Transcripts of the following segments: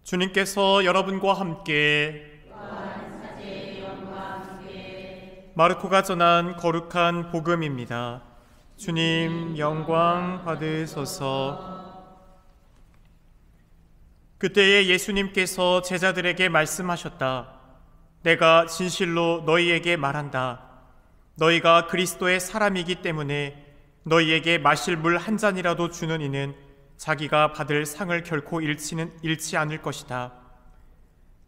주님께서 여러분과 함께 마르코가 전한 거룩한 복음입니다. 주님 영광 받으소서. 그때에 예수님께서 제자들에게 말씀하셨다. 내가 진실로 너희에게 말한다. 너희가 그리스도의 사람이기 때문에 너희에게 마실 물 한 잔이라도 주는 이는 자기가 받을 상을 결코 잃지 않을 것이다.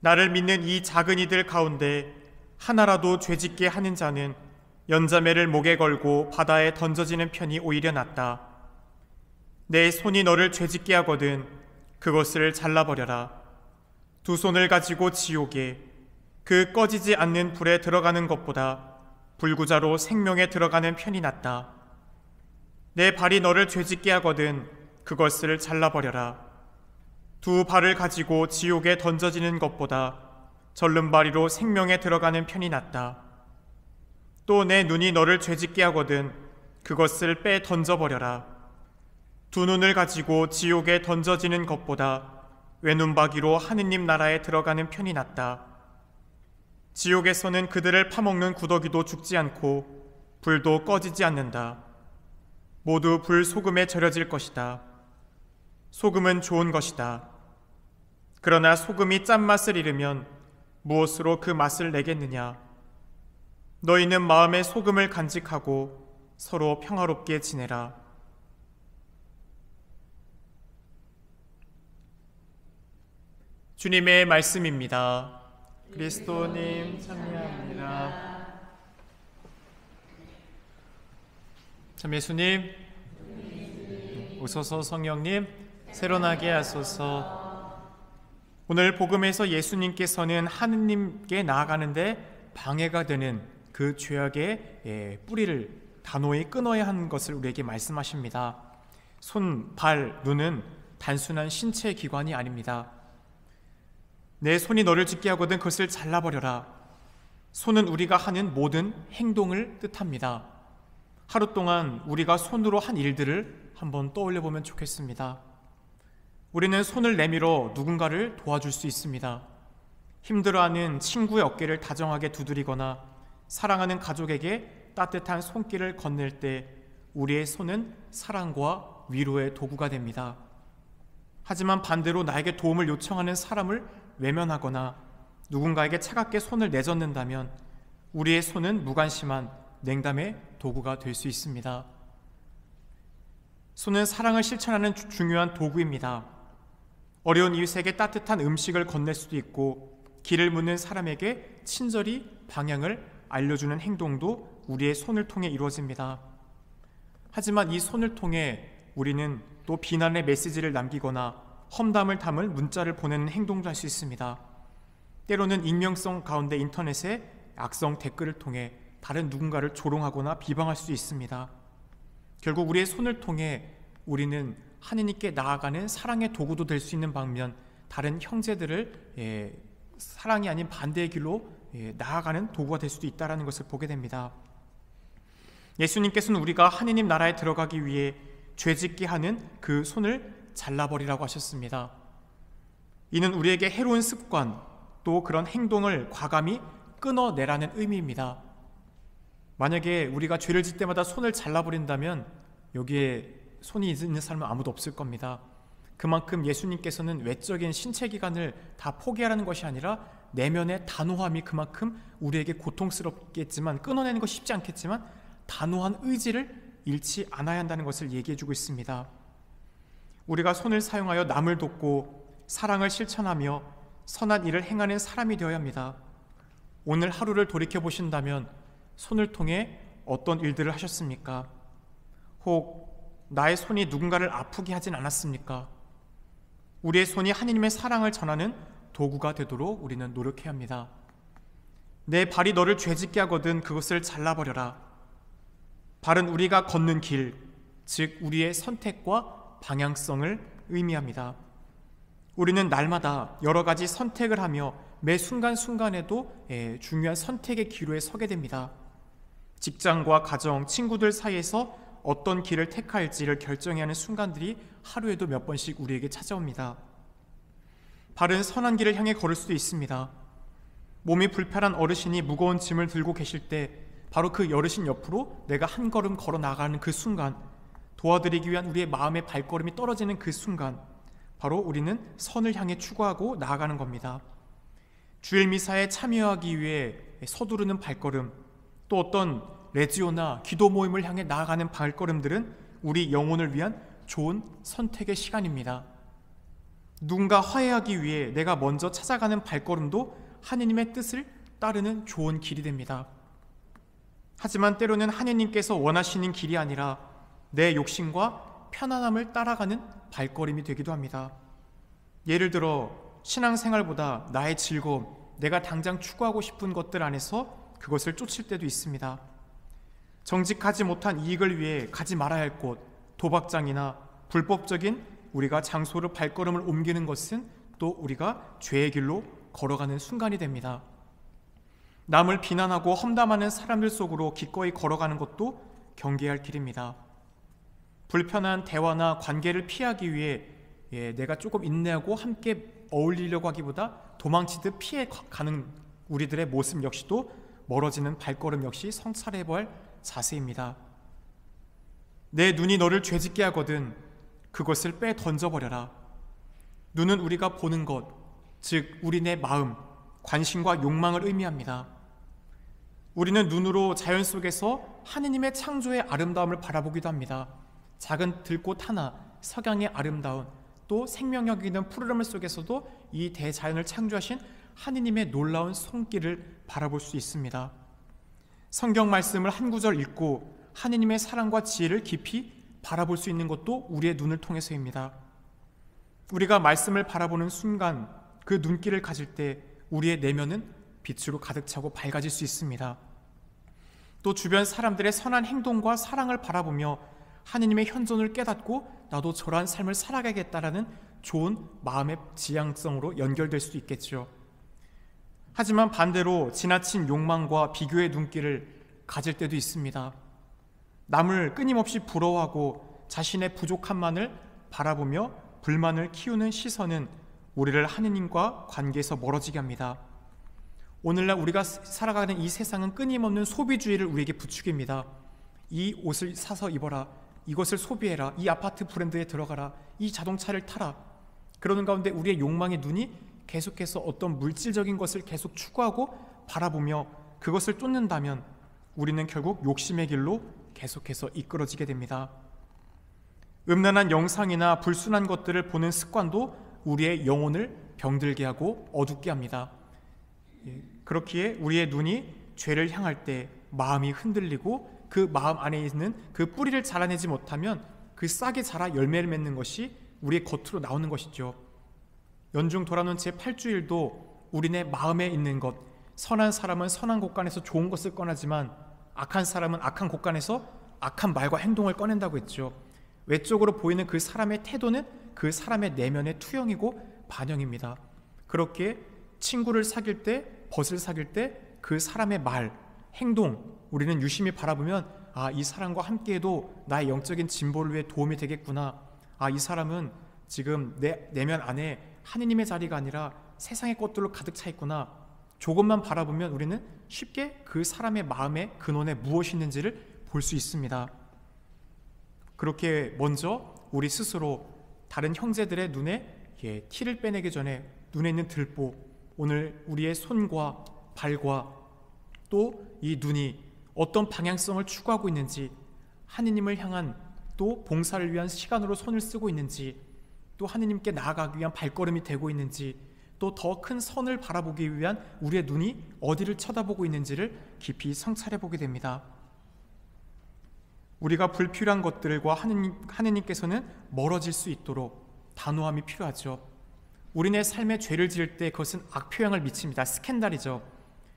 나를 믿는 이 작은 이들 가운데 하나라도 죄짓게 하는 자는 연자매를 목에 걸고 바다에 던져지는 편이 오히려 낫다. 내 손이 너를 죄짓게 하거든 그것을 잘라버려라. 두 손을 가지고 지옥에 그 꺼지지 않는 불에 들어가는 것보다 불구자로 생명에 들어가는 편이 낫다. 내 발이 너를 죄짓게 하거든 그것을 잘라버려라. 두 발을 가지고 지옥에 던져지는 것보다 절름발이로 생명에 들어가는 편이 낫다. 또 내 눈이 너를 죄짓게 하거든 그것을 빼 던져버려라. 두 눈을 가지고 지옥에 던져지는 것보다 외눈박이로 하느님 나라에 들어가는 편이 낫다. 지옥에서는 그들을 파먹는 구더기도 죽지 않고 불도 꺼지지 않는다. 모두 불 소금에 절여질 것이다. 소금은 좋은 것이다. 그러나 소금이 짠맛을 잃으면 무엇으로 그 맛을 내겠느냐? 너희는 마음에 소금을 간직하고 서로 평화롭게 지내라. 주님의 말씀입니다. 그리스도님 찬미합니다. 참 예수님, 오소서 성령님, 새로나게 하소서. 오늘 복음에서 예수님께서는 하느님께 나아가는데 방해가 되는 그 죄악의 뿌리를 단호히 끊어야 하는 것을 우리에게 말씀하십니다. 손, 발, 눈은 단순한 신체 기관이 아닙니다. 내 손이 너를 찢게 하거든 그것을 잘라버려라. 손은 우리가 하는 모든 행동을 뜻합니다. 하루 동안 우리가 손으로 한 일들을 한번 떠올려 보면 좋겠습니다. 우리는 손을 내밀어 누군가를 도와줄 수 있습니다. 힘들어하는 친구의 어깨를 다정하게 두드리거나 사랑하는 가족에게 따뜻한 손길을 건넬 때 우리의 손은 사랑과 위로의 도구가 됩니다. 하지만 반대로 나에게 도움을 요청하는 사람을 외면하거나 누군가에게 차갑게 손을 내젓는다면 우리의 손은 무관심한 냉담의 도구가 될 수 있습니다. 손은 사랑을 실천하는 중요한 도구입니다. 어려운 이웃에게 따뜻한 음식을 건넬 수도 있고 길을 묻는 사람에게 친절히 방향을 알려주는 행동도 우리의 손을 통해 이루어집니다. 하지만 이 손을 통해 우리는 또 비난의 메시지를 남기거나 험담을 담은 문자를 보내는 행동도 할 수 있습니다. 때로는 익명성 가운데 인터넷에 악성 댓글을 통해 다른 누군가를 조롱하거나 비방할 수 있습니다. 결국 우리의 손을 통해 우리는 하느님께 나아가는 사랑의 도구도 될 수 있는 반면 다른 형제들을 사랑이 아닌 반대의 길로 나아가는 도구가 될 수도 있다는 것을 보게 됩니다. 예수님께서는 우리가 하느님 나라에 들어가기 위해 죄짓게 하는 그 손을 잘라버리라고 하셨습니다. 이는 우리에게 해로운 습관 또 그런 행동을 과감히 끊어내라는 의미입니다. 만약에 우리가 죄를 짓 때마다 손을 잘라버린다면 여기에 손이 있는 사람은 아무도 없을 겁니다. 그만큼 예수님께서는 외적인 신체 기관을 다 포기하라는 것이 아니라 내면의 단호함이 그만큼 우리에게 고통스럽겠지만 끊어내는 것이 쉽지 않겠지만 단호한 의지를 잃지 않아야 한다는 것을 얘기해주고 있습니다. 우리가 손을 사용하여 남을 돕고 사랑을 실천하며 선한 일을 행하는 사람이 되어야 합니다. 오늘 하루를 돌이켜보신다면 손을 통해 어떤 일들을 하셨습니까? 혹 나의 손이 누군가를 아프게 하진 않았습니까? 우리의 손이 하느님의 사랑을 전하는 도구가 되도록 우리는 노력해야 합니다. 내 발이 너를 죄짓게 하거든 그것을 잘라버려라. 발은 우리가 걷는 길, 즉 우리의 선택과 방향성을 의미합니다. 우리는 날마다 여러 가지 선택을 하며 매 순간순간에도 중요한 선택의 기로에 서게 됩니다. 직장과 가정, 친구들 사이에서 어떤 길을 택할지를 결정해야 하는 순간들이 하루에도 몇 번씩 우리에게 찾아옵니다. 바른 선한 길을 향해 걸을 수도 있습니다. 몸이 불편한 어르신이 무거운 짐을 들고 계실 때 바로 그 어르신 옆으로 내가 한 걸음 걸어 나가는 그 순간, 도와드리기 위한 우리의 마음의 발걸음이 떨어지는 그 순간, 바로 우리는 선을 향해 추구하고 나아가는 겁니다. 주일 미사에 참여하기 위해 서두르는 발걸음, 또 어떤 레지오나 기도 모임을 향해 나아가는 발걸음들은 우리 영혼을 위한 좋은 선택의 시간입니다. 누군가 화해하기 위해 내가 먼저 찾아가는 발걸음도 하느님의 뜻을 따르는 좋은 길이 됩니다. 하지만 때로는 하느님께서 원하시는 길이 아니라 내 욕심과 편안함을 따라가는 발걸음이 되기도 합니다. 예를 들어 신앙생활보다 나의 즐거움, 내가 당장 추구하고 싶은 것들 안에서 그것을 쫓을 때도 있습니다. 정직하지 못한 이익을 위해 가지 말아야 할 곳, 도박장이나 불법적인 우리가 장소를 발걸음을 옮기는 것은 또 우리가 죄의 길로 걸어가는 순간이 됩니다. 남을 비난하고 험담하는 사람들 속으로 기꺼이 걸어가는 것도 경계할 길입니다. 불편한 대화나 관계를 피하기 위해 내가 조금 인내하고 함께 어울리려고 하기보다 도망치듯 피해가는 우리들의 모습 역시도 멀어지는 발걸음 역시 성찰해봐야 할 자세입니다. 내 눈이 너를 죄짓게 하거든 그것을 빼 던져버려라. 눈은 우리가 보는 것, 즉 우리네 마음, 관심과 욕망을 의미합니다. 우리는 눈으로 자연 속에서 하느님의 창조의 아름다움을 바라보기도 합니다. 작은 들꽃 하나, 석양의 아름다움, 또 생명력 있는 푸르름 속에서도 이 대자연을 창조하신 하느님의 놀라운 손길을 바라볼 수 있습니다. 성경 말씀을 한 구절 읽고 하느님의 사랑과 지혜를 깊이 바라볼 수 있는 것도 우리의 눈을 통해서입니다. 우리가 말씀을 바라보는 순간 그 눈길을 가질 때 우리의 내면은 빛으로 가득 차고 밝아질 수 있습니다. 또 주변 사람들의 선한 행동과 사랑을 바라보며 하느님의 현존을 깨닫고 나도 저러한 삶을 살아가겠다라는 좋은 마음의 지향성으로 연결될 수도 있겠죠. 하지만 반대로 지나친 욕망과 비교의 눈길을 가질 때도 있습니다. 남을 끊임없이 부러워하고 자신의 부족함만을 바라보며 불만을 키우는 시선은 우리를 하느님과 관계에서 멀어지게 합니다. 오늘날 우리가 살아가는 이 세상은 끊임없는 소비주의를 우리에게 부추깁니다. 이 옷을 사서 입어라, 이것을 소비해라, 이 아파트 브랜드에 들어가라, 이 자동차를 타라. 그러는 가운데 우리의 욕망의 눈이 계속해서 어떤 물질적인 것을 계속 추구하고 바라보며 그것을 쫓는다면 우리는 결국 욕심의 길로 계속해서 이끌어지게 됩니다. 음란한 영상이나 불순한 것들을 보는 습관도 우리의 영혼을 병들게 하고 어둡게 합니다. 그렇기에 우리의 눈이 죄를 향할 때 마음이 흔들리고 그 마음 안에 있는 그 뿌리를 자라내지 못하면 그 싹이 자라 열매를 맺는 것이 우리의 겉으로 나오는 것이죠. 연중 돌아오는 제8주일도 우리네 마음에 있는 것, 선한 사람은 선한 곳간에서 좋은 것을 꺼내지만 악한 사람은 악한 곳간에서 악한 말과 행동을 꺼낸다고 했죠. 외적으로 보이는 그 사람의 태도는 그 사람의 내면의 투영이고 반영입니다. 그렇게 친구를 사귈 때, 벗을 사귈 때 그 사람의 말, 행동, 우리는 유심히 바라보면 이 사람과 함께해도 나의 영적인 진보를 위해 도움이 되겠구나. 이 사람은 지금 내 내면 안에 하느님의 자리가 아니라 세상의 것들로 가득 차 있구나. 조금만 바라보면 우리는 쉽게 그 사람의 마음의 근원에 무엇이 있는지를 볼 수 있습니다. 그렇게 먼저 우리 스스로 다른 형제들의 눈에 티를 빼내기 전에 눈에 있는 들보, 오늘 우리의 손과 발과 또 이 눈이 어떤 방향성을 추구하고 있는지, 하느님을 향한 또 봉사를 위한 시간으로 손을 쓰고 있는지, 또 하느님께 나아가기 위한 발걸음이 되고 있는지, 또 더 큰 선을 바라보기 위한 우리의 눈이 어디를 쳐다보고 있는지를 깊이 성찰해 보게 됩니다. 우리가 불필요한 것들과 하느님께서는 멀어질 수 있도록 단호함이 필요하죠. 우리네 삶에 죄를 지을 때 그것은 악표향을 미칩니다. 스캔들이죠.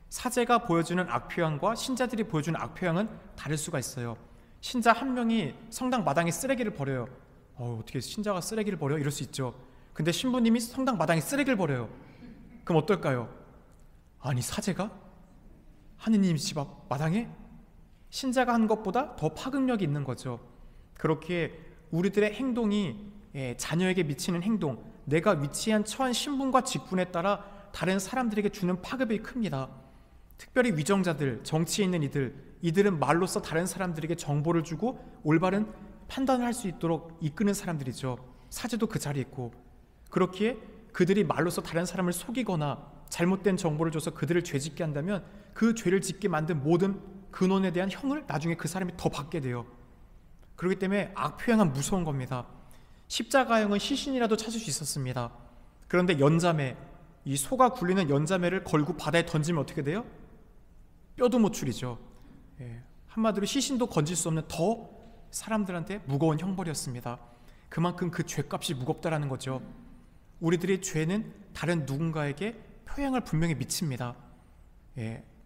사제가 보여주는 악표향과 신자들이 보여주는 악표향은 다를 수가 있어요. 신자 한 명이 성당 마당에 쓰레기를 버려요. 어떻게 신자가 쓰레기를 버려? 이럴 수 있죠. 근데 신부님이 성당 마당에 쓰레기를 버려요. 그럼 어떨까요? 아니 사제가? 하느님 집 앞 마당에? 신자가 한 것보다 더 파급력이 있는 거죠. 그렇게 우리들의 행동이 자녀에게 미치는 행동, 내가 위치한 처한 신분과 직분에 따라 다른 사람들에게 주는 파급이 큽니다. 특별히 위정자들, 정치에 있는 이들은 말로써 다른 사람들에게 정보를 주고 올바른 판단을 할 수 있도록 이끄는 사람들이죠. 사제도 그 자리에 있고, 그렇기에 그들이 말로써 다른 사람을 속이거나 잘못된 정보를 줘서 그들을 죄짓게 한다면 그 죄를 짓게 만든 모든 근원에 대한 형을 나중에 그 사람이 더 받게 돼요. 그렇기 때문에 악표행은 무서운 겁니다. 십자가형은 시신이라도 찾을 수 있었습니다. 그런데 연자매, 이 소가 굴리는 연자매를 걸고 바다에 던지면 어떻게 돼요? 뼈도 못 추리죠. 한마디로 시신도 건질 수 없는 더 사람들한테 무거운 형벌이었습니다. 그만큼 그 죄값이 무겁다라는 거죠. 우리들의 죄는 다른 누군가에게 표행을 분명히 미칩니다.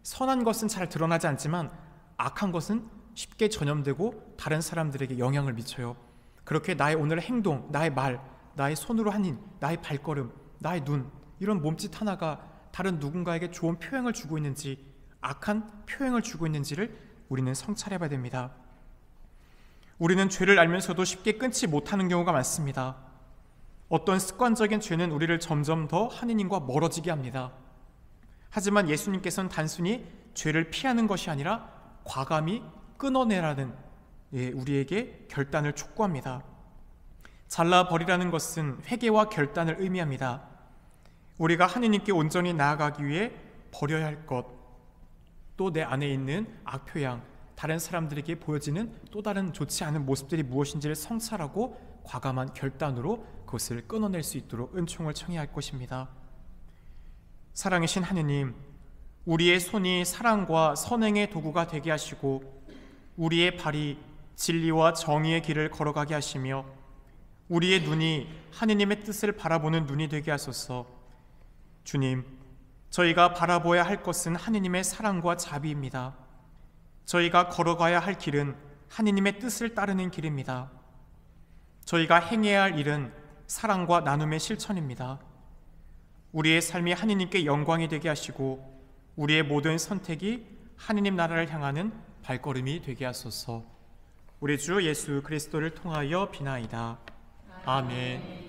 선한 것은 잘 드러나지 않지만 악한 것은 쉽게 전염되고 다른 사람들에게 영향을 미쳐요. 그렇게 나의 오늘의 행동, 나의 말, 나의 손으로 한 일, 나의 발걸음, 나의 눈, 이런 몸짓 하나가 다른 누군가에게 좋은 표행을 주고 있는지 악한 표행을 주고 있는지를 우리는 성찰해 봐야 됩니다. 우리는 죄를 알면서도 쉽게 끊지 못하는 경우가 많습니다. 어떤 습관적인 죄는 우리를 점점 더 하느님과 멀어지게 합니다. 하지만 예수님께서는 단순히 죄를 피하는 것이 아니라 과감히 끊어내라는 우리에게 결단을 촉구합니다. 잘라버리라는 것은 회개와 결단을 의미합니다. 우리가 하느님께 온전히 나아가기 위해 버려야 할 것, 또 내 안에 있는 악표양, 다른 사람들에게 보여지는 또 다른 좋지 않은 모습들이 무엇인지를 성찰하고 과감한 결단으로 그것을 끊어낼 수 있도록 은총을 청해야 할 것입니다. 사랑이신 하느님, 우리의 손이 사랑과 선행의 도구가 되게 하시고 우리의 발이 진리와 정의의 길을 걸어가게 하시며 우리의 눈이 하느님의 뜻을 바라보는 눈이 되게 하소서. 주님, 저희가 바라보아야 할 것은 하느님의 사랑과 자비입니다. 저희가 걸어가야 할 길은 하느님의 뜻을 따르는 길입니다. 저희가 행해야 할 일은 사랑과 나눔의 실천입니다. 우리의 삶이 하느님께 영광이 되게 하시고 우리의 모든 선택이 하느님 나라를 향하는 발걸음이 되게 하소서. 우리 주 예수 그리스도를 통하여 비나이다. 아멘.